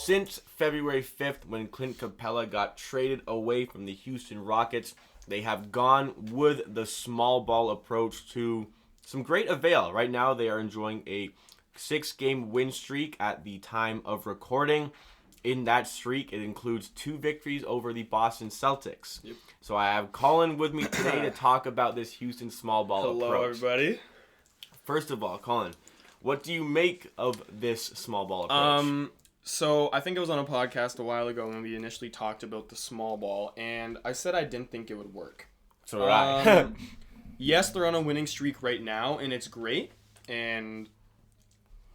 since February 5th, when Clint Capella got traded away from the Houston Rockets, they have gone with the small ball approach to some great avail. Right now, they are enjoying a 6-game win streak at the time of recording. In that streak, it includes 2 victories over the Boston Celtics. Yep. So I have Colin with me today to talk about this Houston small ball approach. Hello, everybody. First of all, Colin, what do you make of this small ball approach? So I think it was on a podcast a while ago when we initially talked about the small ball, and I said I didn't think it would work. So did I. Yes, they're on a winning streak right now, and it's great. And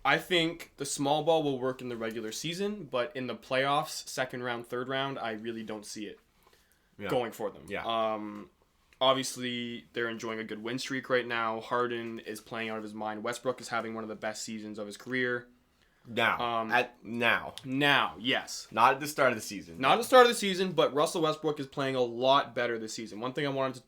I think the small ball will work in the regular season, but in the playoffs, second round, third round, I really don't see it going for them. Yeah. Obviously, they're enjoying a good win streak right now. Harden is playing out of his mind. Westbrook is having one of the best seasons of his career. Now. Now, yes. Not at the start of the season. Not at the start of the season, but Russell Westbrook is playing a lot better this season. One thing I wanted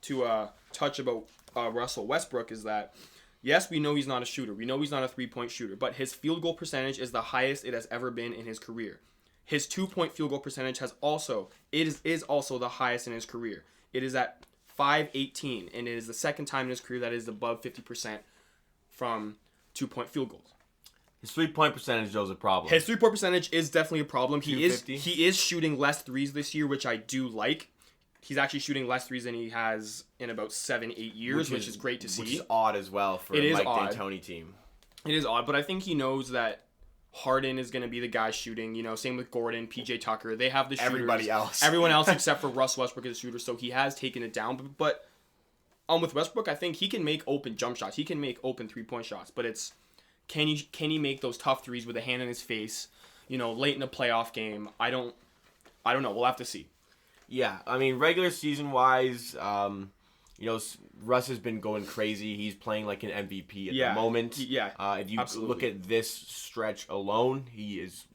to touch about Russell Westbrook is that, yes, we know he's not a shooter. We know he's not a three-point shooter, but his field goal percentage is the highest it has ever been in his career. His 2-point field goal percentage is also the highest in his career. It is at .518, and it is the second time in his career that is above 50% from 2-point field goals. His 3-point percentage, though, is a problem. His 3-point percentage is definitely a problem. He is shooting less threes this year, which I do like. He's actually shooting less threes than he has in about 7-8 years, which is great to see. Which is odd as well for a Mike D'Antoni team. It is odd, but I think he knows that Harden is going to be the guy shooting. Same with Gordon, PJ Tucker. They have the shooters. Everybody else. Everyone else except for Russ Westbrook is a shooter, so he has taken it down. But with Westbrook, I think he can make open jump shots. He can make open 3-point shots, but it's can he make those tough threes with a hand in his face, late in a playoff game? I don't know. We'll have to see. Yeah, I mean, regular season wise, Russ has been going crazy. He's playing like an MVP at the moment. If you absolutely. look at this stretch alone, he is,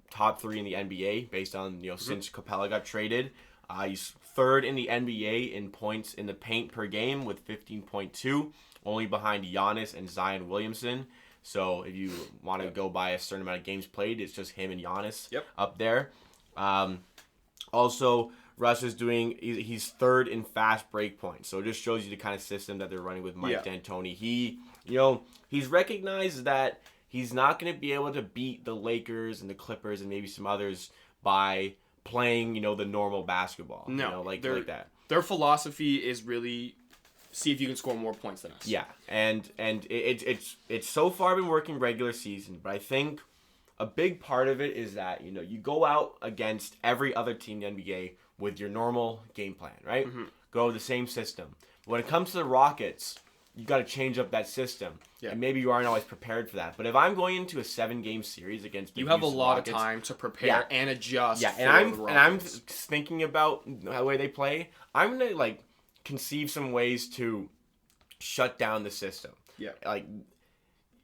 top 3 in the NBA based on, since Capella got traded. He's 3rd in the NBA in points in the paint per game with 15.2, only behind Giannis and Zion Williamson. So if you want to go by a certain amount of games played, it's just him and Giannis up there. Also, Russ is he's 3rd in fast break points. So it just shows you the kind of system that they're running with Mike D'Antoni. He's recognized that he's not going to be able to beat the Lakers and the Clippers and maybe some others by playing, the normal basketball. No, like that. Their philosophy is really see if you can score more points than us. Yeah, and it's so far been working regular season, but I think a big part of it is that, you go out against every other team in the NBA with your normal game plan, right? Mm-hmm. Go with the same system. But when it comes to the Rockets, you got to change up that system. Yeah. And maybe you aren't always prepared for that. But if I'm going into a 7-game series against the Houston Rockets, Rockets, of time to prepare and adjust. Yeah, and I'm thinking about the way they play. I'm going to conceive some ways to shut down the system. Yeah.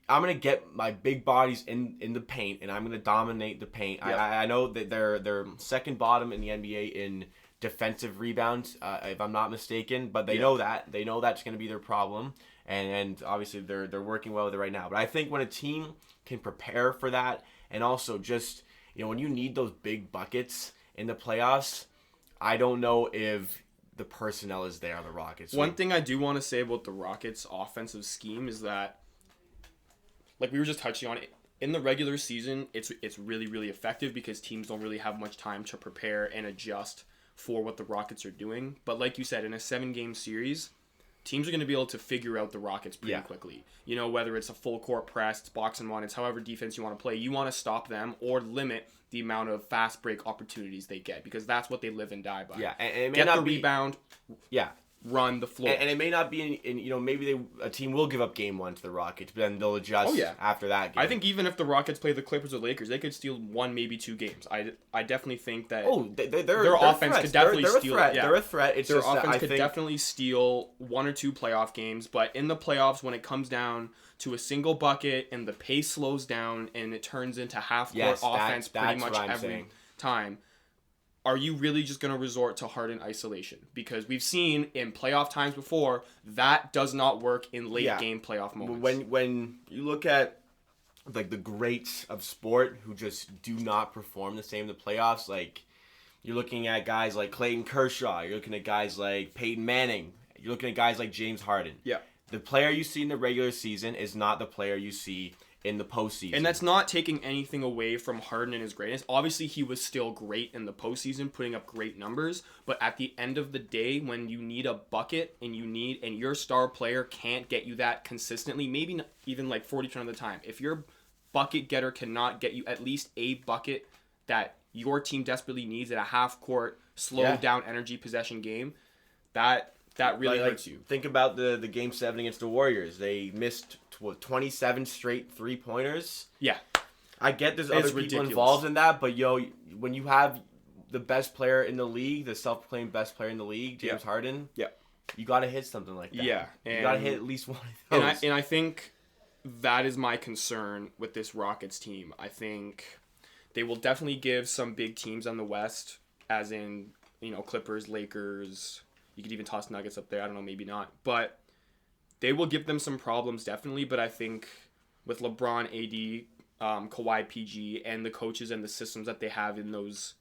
I'm going to get my big bodies in the paint, and I'm going to dominate the paint. Yep. I know that they're second bottom in the NBA in defensive rebounds, if I'm not mistaken, but they know that. They know that's going to be their problem, and obviously they're working well with it right now. But I think when a team can prepare for that, and also just, when you need those big buckets in the playoffs, I don't know if the personnel is there on the Rockets. One thing I do want to say about the Rockets' offensive scheme is that, like we were just touching on it, in the regular season, it's really, really effective because teams don't really have much time to prepare and adjust for what the Rockets are doing. But like you said, in a 7-game series, teams are going to be able to figure out the Rockets pretty quickly. Whether it's a full court press, it's box and one, it's however defense you want to play. You want to stop them or limit the amount of fast break opportunities they get because that's what they live and die by. Yeah, and it may get not the rebound. Yeah. Run the floor. And it may not be maybe a team will give up game 1 to the Rockets, but then they'll adjust after that game. I think even if the Rockets play the Clippers or Lakers, they could steal 1, maybe 2 games. I definitely think that their offense could definitely steal. They're a threat. It's their just offense could definitely steal 1 or 2 playoff games, but in the playoffs, when it comes down to a single bucket and the pace slows down and it turns into half-court offense pretty much every time, are you really just going to resort to Harden isolation? Because we've seen in playoff times before, that does not work in late game playoff moments. When you look at like the greats of sport who just do not perform the same in the playoffs. Like you're looking at guys like Clayton Kershaw. You're looking at guys like Peyton Manning. You're looking at guys like James Harden. Yeah. The player you see in the regular season is not the player you see in the postseason. And that's not taking anything away from Harden and his greatness. Obviously, he was still great in the postseason, putting up great numbers. But at the end of the day, when you need a bucket and your star player can't get you that consistently, maybe not even like 40% of the time, if your bucket getter cannot get you at least a bucket that your team desperately needs at a half court, slow down energy possession game, that really hurts you. Think about the Game 7 against the Warriors. They missed 27 straight 3-pointers. Yeah. I get there's other people involved in that, but when you have the best player in the league, the self-proclaimed best player in the league, James Harden, you got to hit something like that. Yeah. You got to hit at least one of those. And I think that is my concern with this Rockets team. I think they will definitely give some big teams on the West, as in, Clippers, Lakers. You could even toss Nuggets up there. I don't know, maybe not. But they will give them some problems, definitely. But I think with LeBron, AD, Kawhi, PG, and the coaches and the systems that they have in those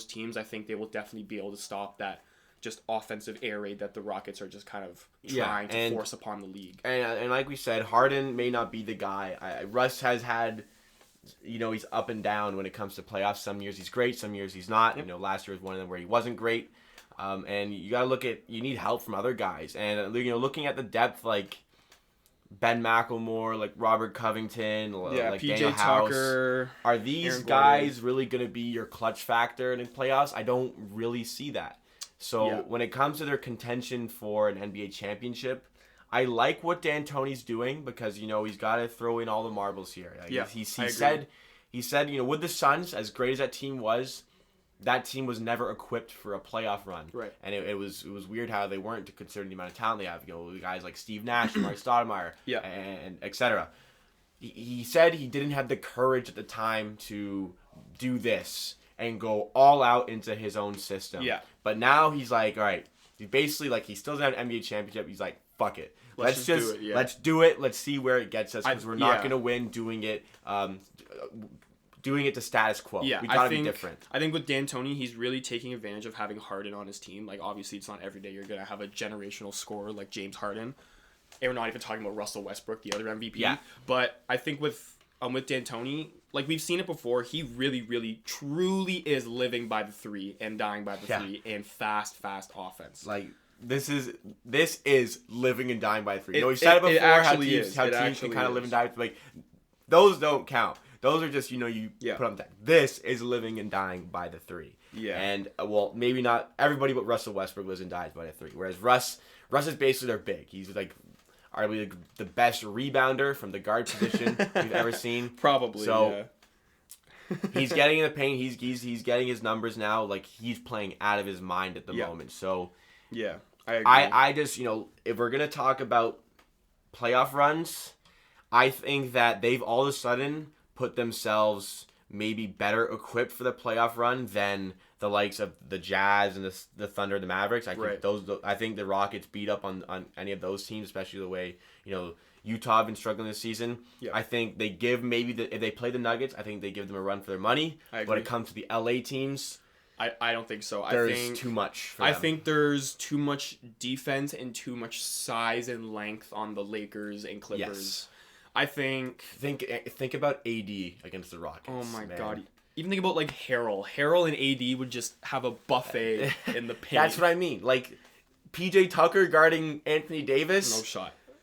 teams, I think they will definitely be able to stop that just offensive air raid that the Rockets are just kind of trying to force upon the league. And like we said, Harden may not be the guy. Russ has had, he's up and down when it comes to playoffs. Some years he's great, some years he's not. Yep. Last year was one of them where he wasn't great. And you got to you need help from other guys. And, looking at the depth, like Ben McLemore, like Robert Covington, like PJ Daniel House. Tucker. Are these guys really going to be your clutch factor in the playoffs? I don't really see that. So when it comes to their contention for an NBA championship, I like what D'Antoni's doing because, he's got to throw in all the marbles here. He said, with the Suns, as great as that team was, that team was never equipped for a playoff run. Right. And it was weird how they weren't considering the amount of talent they have. Guys like Steve Nash, Mark Stoudemire, and etc. He said he didn't have the courage at the time to do this and go all out into his own system. Yeah. But now he's like, all right, he still doesn't have an NBA championship. He's like, fuck it. Let's do it. Let's see where it gets us because we're not going to win doing it to status quo. Yeah, we gotta be different. I think with D'Antoni, he's really taking advantage of having Harden on his team. Like, obviously, it's not every day you're going to have a generational scorer like James Harden. And we're not even talking about Russell Westbrook, the other MVP. Yeah. But I think with D'Antoni, like, we've seen it before, he really, really, truly is living by the three and dying by the three and fast offense. Like, this is living and dying by three. We've said it before, how teams can kind of live and die. Like, those don't count. Those are just, you put on that. This is living and dying by the three. Yeah. And, maybe not everybody but Russell Westbrook lives and dies by the three. Whereas Russ is basically their big. He's, like, arguably the best rebounder from the guard position we've ever seen. Probably, so, he's getting in the paint. He's getting his numbers now. Like, he's playing out of his mind at the moment. So, yeah, I agree. I just, if we're going to talk about playoff runs, I think that they've all of a sudden put themselves maybe better equipped for the playoff run than the likes of the Jazz and the Thunder and the Mavericks. I think the Rockets beat up on any of those teams, especially the way, Utah have been struggling this season. Yeah. I think they give if they play the Nuggets, I think they give them a run for their money. When it comes to the LA teams, I don't think so. There's too much for them. I think there's too much defense and too much size and length on the Lakers and Clippers. Yes. I think about AD against the Rockets. Oh my god! Even think about like Harrell. Harrell and AD would just have a buffet in the paint. That's what I mean. Like PJ Tucker guarding Anthony Davis.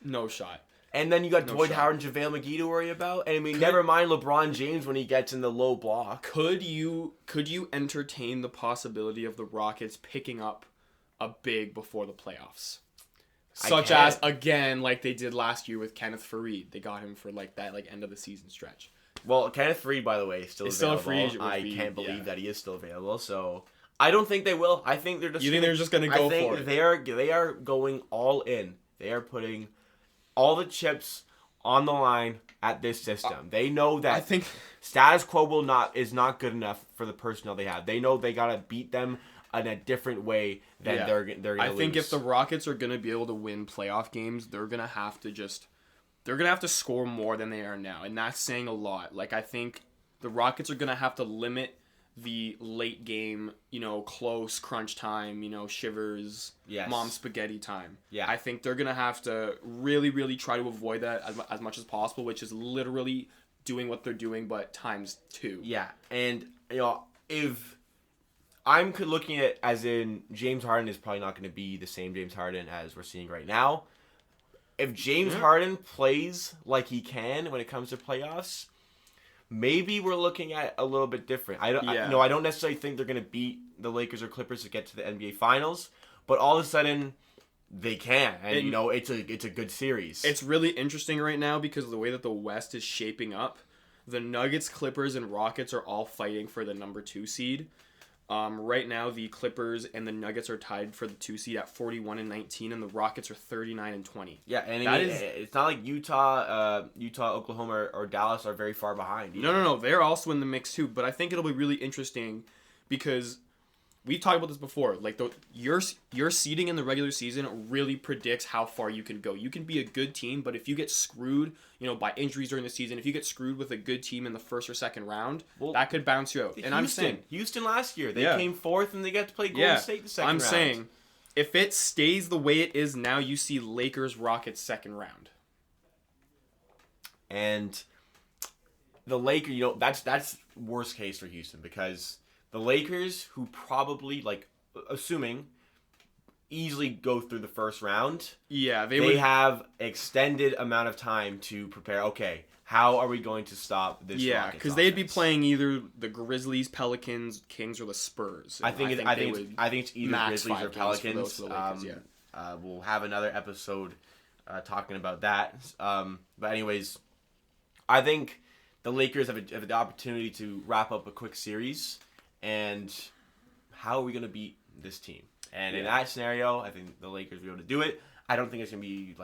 No shot. And then you got Dwight Howard and JaVale McGee to worry about. And I mean, never mind LeBron James when he gets in the low block. Could you entertain the possibility of the Rockets picking up a big before the playoffs? Such as, again, like they did last year with Kenneth Faried. They got him for like that end of the season stretch. Well, Kenneth Faried, by the way, is still available. Still a free agent. I can't believe that he is still available. So I don't think they will. I think they're just. You think they're just going to go for it? I think they are going all in. They are putting all the chips on the line at this system. They know that I think status quo is not good enough for the personnel they have. They know they got to beat them in a different way than they're going to lose. I think if the Rockets are going to be able to win playoff games, they're going to have to just they're going to have to score more than they are now, and that's saying a lot. Like, I think the Rockets are going to have to limit the late game, close crunch time, shivers, Yes. mom spaghetti time. Yeah. I think they're going to have to really, really try to avoid that as much as possible, which is literally doing what they're doing, but times 2. Yeah, and, if I'm looking at it as in James Harden is probably not going to be the same James Harden as we're seeing right now. If James Harden plays like he can when it comes to playoffs, maybe we're looking at a little bit different. I don't necessarily think they're going to beat the Lakers or Clippers to get to the NBA Finals, but all of a sudden they can, and it's a good series. It's really interesting right now because of the way that the West is shaping up. The Nuggets, Clippers, and Rockets are all fighting for the number 2 seed. Right now, the Clippers and the Nuggets are tied for the 2 seed at 41-19, and the Rockets are 39-20. Yeah, and it's not like Utah, Oklahoma, or Dallas are very far behind either. No. They're also in the mix too, but I think it'll be really interesting because we've talked about this before. Like, your seeding in the regular season really predicts how far you can go. You can be a good team, but if you get screwed, by injuries during the season, if you get screwed with a good team in the first or second round, that could bounce you out. And I'm saying Houston last year, they came fourth and they got to play Golden State the second round. I'm saying if it stays the way it is now, you see Lakers Rockets second round. And the Lakers, that's worst case for Houston because the Lakers, who probably, assuming, easily go through the first round. Yeah, they would have extended amount of time to prepare. Okay, how are we going to stop this? Yeah, because they'd be playing either the Grizzlies, Pelicans, Kings, or the Spurs. I think it's either Grizzlies or Pelicans. We'll have another episode talking about that. But anyways, I think the Lakers have the opportunity to wrap up a quick series. And how are we going to beat this team? And in that scenario, I think the Lakers will be able to do it. I don't think it's going to be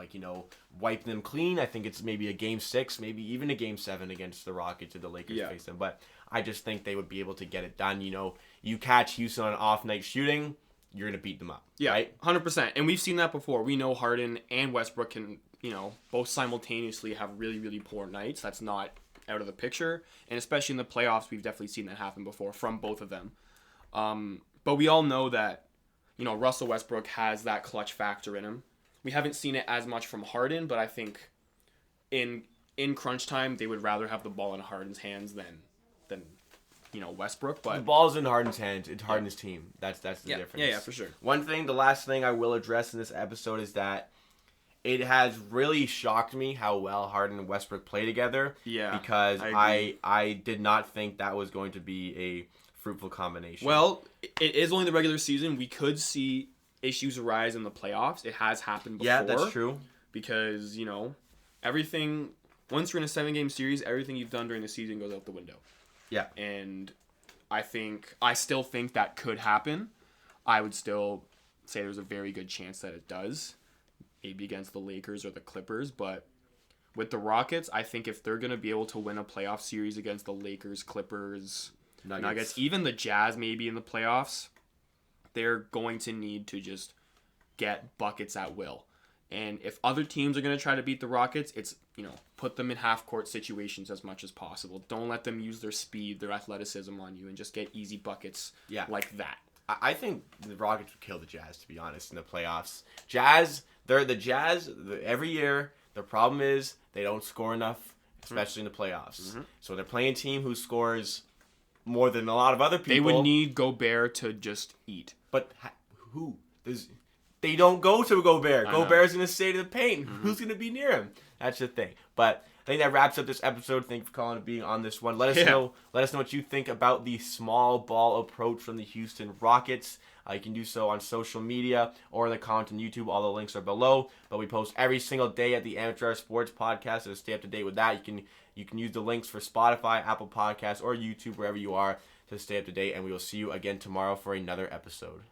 wipe them clean. I think it's maybe a Game 6, maybe even a Game 7 against the Rockets if the Lakers face them. But I just think they would be able to get it done. You catch Houston on an off night shooting, you're going to beat them up. Yeah, right? 100%. And we've seen that before. We know Harden and Westbrook can, both simultaneously have really, really poor nights. That's not out of the picture. And especially in the playoffs, we've definitely seen that happen before from both of them. But we all know that, Russell Westbrook has that clutch factor in him. We haven't seen it as much from Harden, but I think in crunch time, they would rather have the ball in Harden's hands than Westbrook. But the ball's in Harden's hands. It's Harden's team. That's the difference. Yeah, for sure. The last thing I will address in this episode is that it has really shocked me how well Harden and Westbrook play together. Yeah, because I did not think that was going to be a fruitful combination. Well, it is only the regular season. We could see issues arise in the playoffs. It has happened before. Yeah, that's true. Because, everything, once you're in a 7-game series, everything you've done during the season goes out the window. Yeah. And I still think that could happen. I would still say there's a very good chance that it does. Maybe against the Lakers or the Clippers, but with the Rockets, I think if they're going to be able to win a playoff series against the Lakers, Clippers, Nuggets, even the Jazz maybe in the playoffs, they're going to need to just get buckets at will. And if other teams are going to try to beat the Rockets, it's, put them in half-court situations as much as possible. Don't let them use their speed, their athleticism on you, and just get easy buckets like that. I think the Rockets would kill the Jazz, to be honest, in the playoffs. Every year, the problem is they don't score enough, especially in the playoffs. Mm-hmm. So they're playing a team who scores more than a lot of other people. They would need Gobert to just eat. But who? They don't go to Gobert. Gobert's going to stay to the paint. Mm-hmm. Who's going to be near him? That's the thing. But I think that wraps up this episode. Thank you for calling and being on this one. Let us know what you think about the small ball approach from the Houston Rockets. You can do so on social media or in the comment on YouTube. All the links are below. But we post every single day at the Amateur Sports Podcast. So to stay up to date with that, you can use the links for Spotify, Apple Podcasts, or YouTube, wherever you are, to stay up to date. And we will see you again tomorrow for another episode.